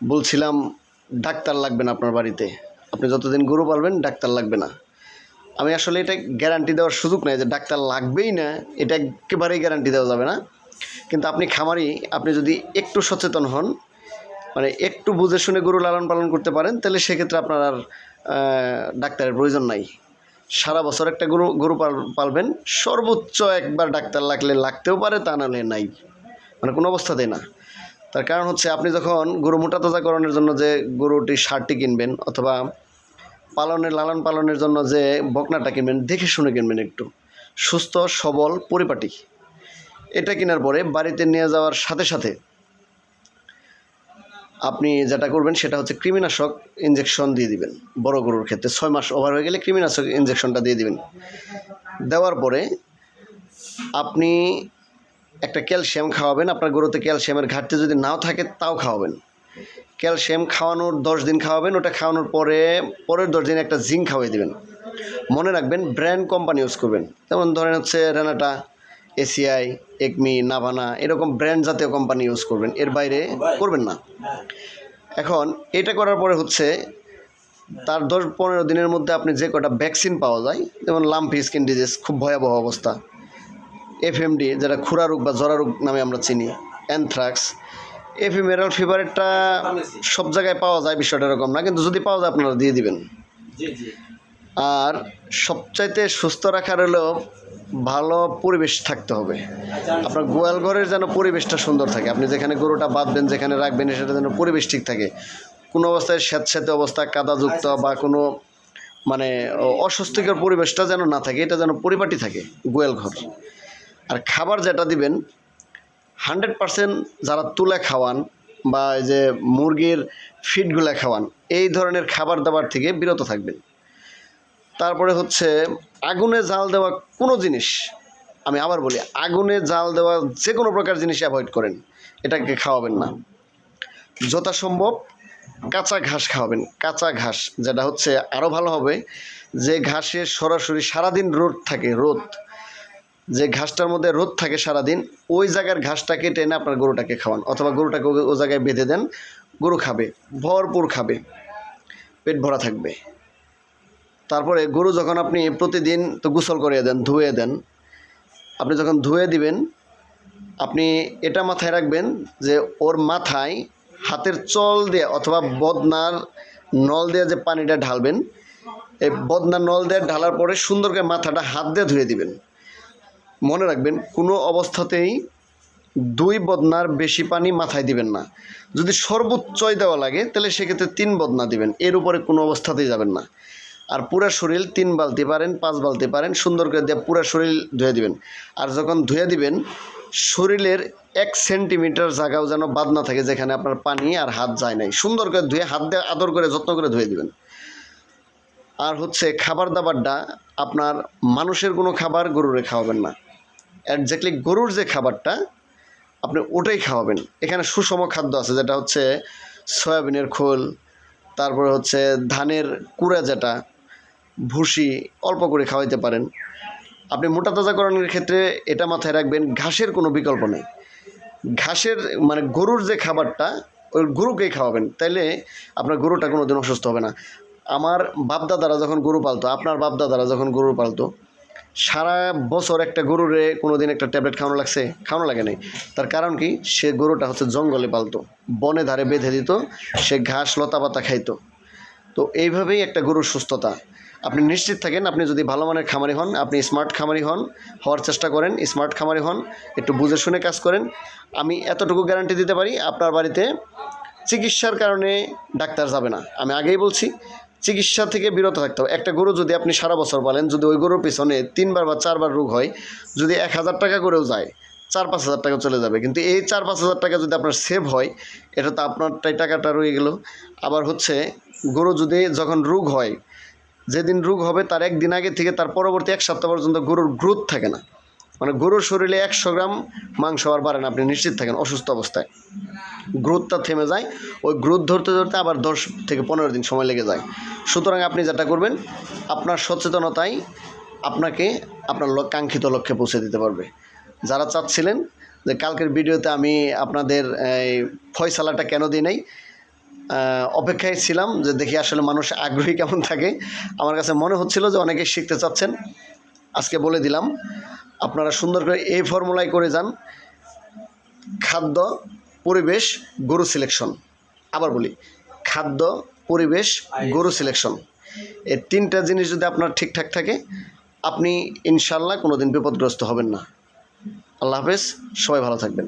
বলছিলাম ডাক্তার লাগবে না আপনার বাড়িতে, আপনি যতদিন গরু পালবেন ডাক্তার লাগবে না। আমি আসলে এটা গ্যারান্টি দেওয়ার সুযোগ নেই যে ডাক্তার লাগবেই না, এটা একেবারেই গ্যারান্টি দেওয়া যাবে না। কিন্তু আপনি খামারি, আপনি যদি একটু সচেতন হন, মানে একটু বুঝে শুনে গরু লালন পালন করতে পারেন, তাহলে সেক্ষেত্রে আপনার আর ডাক্তারের প্রয়োজন নাই। সারা বছর একটা গরু গরু পালবেন, সর্বোচ্চ একবার ডাক্তার লাগতেও পারে, তা নাহলে নাই, মানে কোনো অবস্থাতেই না। তার কারণ হচ্ছে আপনি যখন গরু মোটা তাজাকরণের জন্য যে গরুটি সারটি কিনবেন, অথবা লালন পালনের জন্য যে বকনাটা কিনবেন, দেখে শুনে কিনবেন, একটু সুস্থ সবল পরিপাটি। এটা কেনার পরে বাড়িতে নিয়ে যাওয়ার সাথে সাথে আপনি যেটা করবেন সেটা হচ্ছে কৃমিনাশক ইঞ্জেকশন দিয়ে দিবেন। বড় গরুর ক্ষেত্রে 6 মাস ওভার হয়ে গেলে কৃমিনাশক ইঞ্জেকশনটা দিয়ে দিবেন। দেওয়ার পরে আপনি একটা ক্যালসিয়াম খাওয়াবেন। আপনার গরুতে ক্যালসিয়ামের ঘাটতি যদি নাও থাকে তাও খাওয়াবেন। ক্যালসিয়াম খাওয়ানোর 10 দিন খাওয়াবেন, ওটা খাওয়ানোর পরের 10 দিন একটা জিঙ্ক খাওয়াই দেবেন। মনে রাখবেন ব্র্যান্ড কোম্পানি ইউজ করবেন, যেমন ধরেন হচ্ছে রেনাটা, এসিআই, একমি, নাভানা, এরকম ব্র্যান্ড জাতীয় কোম্পানি ইউজ করবেন, এর বাইরে করবেন না। এখন এটা করার পরে হচ্ছে তার 10-15 দিনের মধ্যে আপনি যে কটা ভ্যাকসিন পাওয়া যায়, যেমন লাম্পি স্কিন ডিজিজ, খুব ভয়াবহ অবস্থা, এফএমডি যেটা খুরা রোগ বা জরা রোগ নামে আমরা চিনি, অ্যানথ্রাক্স, এফিমেরাল ফিভারেরটা সব জায়গায় পাওয়া যায়, বিষয়টা এরকম না, কিন্তু যদি পাওয়া যায় আপনারা দিয়ে দিবেন। আর সবচাইতে সুস্থ রাখার হলেও ভালো পরিবেশ থাকতে হবে। আপনার গোয়াল ঘরের যেন পরিবেশটা সুন্দর থাকে, আপনি যেখানে গরুটা বাঁধবেন, যেখানে রাখবেন, সেটা যেন পরিবেশ ঠিক থাকে। কোনো অবস্থায় স্যাঁতস্যাঁতে অবস্থা, কাদাযুক্ত বা কোনো মানে অস্বস্তিকর পরিবেশটা যেন না থাকে, এটা যেন পরিপাটি থাকে গোয়াল ঘর। আর খাবার যেটা দিবেন 100% যারা তুলে খাওয়ান বা এই যে মুরগির ফিডগুলো খাওয়ান, এই ধরনের খাবার দাবার থেকে বিরত থাকবেন। তারপরে হচ্ছে আগুনে জাল দেওয়া কোনো জিনিস, আমি আবার বলি, আগুনে জাল দেওয়া যে কোনো প্রকার জিনিস অ্যাভয়েড করেন, এটাকে খাওয়াবেন না। যথাসম্ভব কাঁচা ঘাস খাওয়াবেন। কাঁচা ঘাস যেটা হচ্ছে আরও ভালো হবে, যে ঘাসের সরাসরি সারাদিন রোদ থাকে, যে ঘাসটার মধ্যে রোদ থাকে সারাদিন, ওই জায়গার ঘাসটাকে টেনে আপনার গরুটাকে খাওয়ান, অথবা গরুটাকে ওই জায়গায় বেঁধে দেন, গরু খাবে, ভরপুর খাবে, পেট ভরা থাকবে। তারপরে গরু যখন আপনি প্রতিদিন তো গোসল করিয়ে দেন, ধুয়ে দেন, আপনি যখন ধুয়ে দিবেন, আপনি এটা মাথায় রাখবেন যে ওর মাথায় হাতের চল দিয়ে অথবা বদনার নল দিয়ে যে পানিটা ঢালবেন, এই বদনার নল দিয়ে ঢালার পরে সুন্দর করে মাথাটা হাত দিয়ে ধুয়ে দিবেন। মনে রাখবেন কোনো অবস্থাতেই 2 বদনার বেশি পানি মাথায় দিবেন না। যদি সর্বোচ্চই দেওয়া লাগে তাহলে সেক্ষেত্রে 3 বদনা দিবেন, এর উপরে কোনো অবস্থাতেই যাবেন না। আর পুরা শরীর 3 বালতি পারেন, 5 বালতি পারেন, সুন্দর করে দিয়ে পুরা শরীর ধুয়ে দিবেন। আর যখন ধুয়ে দিবেন, শরীরের 1 সেন্টিমিটার জায়গাও যেন বাদ না থাকে যেখানে আপনার পানি আর হাত যায় নাই, সুন্দর করে ধুয়ে হাত দিয়ে আদর করে যত্ন করে ধুয়ে দিবেন। আর হচ্ছে খাবার দাবারটা আপনার মানুষের কোনো খাবার গরুরে খাওয়াবেন না, একজাক্টলি গরুর যে খাবারটা আপনি ওটাই খাওয়াবেন। এখানে সুষম খাদ্য আছে, যেটা হচ্ছে সয়াবিনের খোল, তারপরে হচ্ছে ধানের কুড়া, যেটা ভুসি, অল্প করে খাওয়াইতে পারেন। আপনি মোটা তাজাকরণের ক্ষেত্রে এটা মাথায় রাখবেন, ঘাসের কোনো বিকল্প নেই। ঘাসের মানে গরুর যে খাবারটা, ওই গরুকেই খাওয়াবেন, তাইলে আপনার গরুটা কোনো দিন অসুস্থ হবে না। আমার বাপদাদারা যখন গরু পালতো, আপনার বাপদাদারা যখন গরু পালতো, সারা বছর একটা গরুরে কোনো দিন একটা ট্যাবলেট খাওয়ানো লাগছে? খাওয়ানো লাগে নাই। তার কারণ কি? সে গরুটা হচ্ছে জঙ্গলে পালতো, বনে ধারে বেঁধে দিত, সে ঘাস লতা পাতা খাইতো। তো এইভাবেই একটা গরুর সুস্থতা। আপনি নিশ্চিত থাকেন, আপনি যদি ভালো মানের খামারি হন, আপনি স্মার্ট খামারি হওয়ার চেষ্টা করেন, স্মার্ট খামারি হন, একটু বুঝে শুনে কাজ করেন, আমি এতটুকু গ্যারান্টি দিতে পারি, আপনার বাড়িতে চিকিৎসার কারণে ডাক্তার যাবে না। আমি আগেই বলছি, চিকিৎসা থেকে বিরত থাকতে হবে। একটা গরু যদি আপনি সারা বছর পালেন, যদি ওই গরুর পিছনে 3বার বা 4বার রোগ হয়, যদি 1000 টাকা করেও যায়, 4-5 হাজার টাকা চলে যাবে। কিন্তু এই 4-5 হাজার টাকা যদি আপনার সেভ হয়, এটা তো আপনারটাই টাকাটা রয়ে গেল। আবার হচ্ছে গরু যদি যখন রোগ হয়, যেদিন রোগ হবে তার 1 দিন আগে থেকে তার পরবর্তী 1 সপ্তাহ পর্যন্ত গরুর গ্রোথ থাকে না, মানে গরুর শরীরে 100 গ্রাম মাংস আর বাড়ে না, আপনি নিশ্চিত থাকেন অসুস্থ অবস্থায় গ্রোথটা থেমে যায়। ওই গ্রোথ ধরতে ধরতে আবার 10 থেকে 15 দিন সময় লেগে যায়। সুতরাং আপনি যেটা করবেন, আপনার সচেতনতাই আপনাকে আপনার কাঙ্ক্ষিত লক্ষ্যে পৌঁছে দিতে পারবে। যারা চাচ্ছিলেন যে কালকের ভিডিওতে আমি আপনাদের এই ফয়সালাটা কেন দিই নাই, অপেক্ষায় ছিলাম যে দেখি আসলে মানুষ আগ্রহী কেমন থাকে। আমার কাছে মনে হচ্ছিল যে অনেকেই শিখতে চাচ্ছেন। আজকে বলে দিলাম, আপনারা সুন্দর করে এই ফর্মুলায় করে যান। খাদ্য, পরিবেশ, গরু সিলেকশন। আবার বলি, খাদ্য, পরিবেশ, গরু সিলেকশন, এই তিনটা জিনিস যদি আপনার ঠিকঠাক থাকে, আপনি ইনশাল্লাহ কোনো দিন বিপদগ্রস্ত হবেন না। আল্লাহ হাফেজ, সবাই ভালো থাকবেন।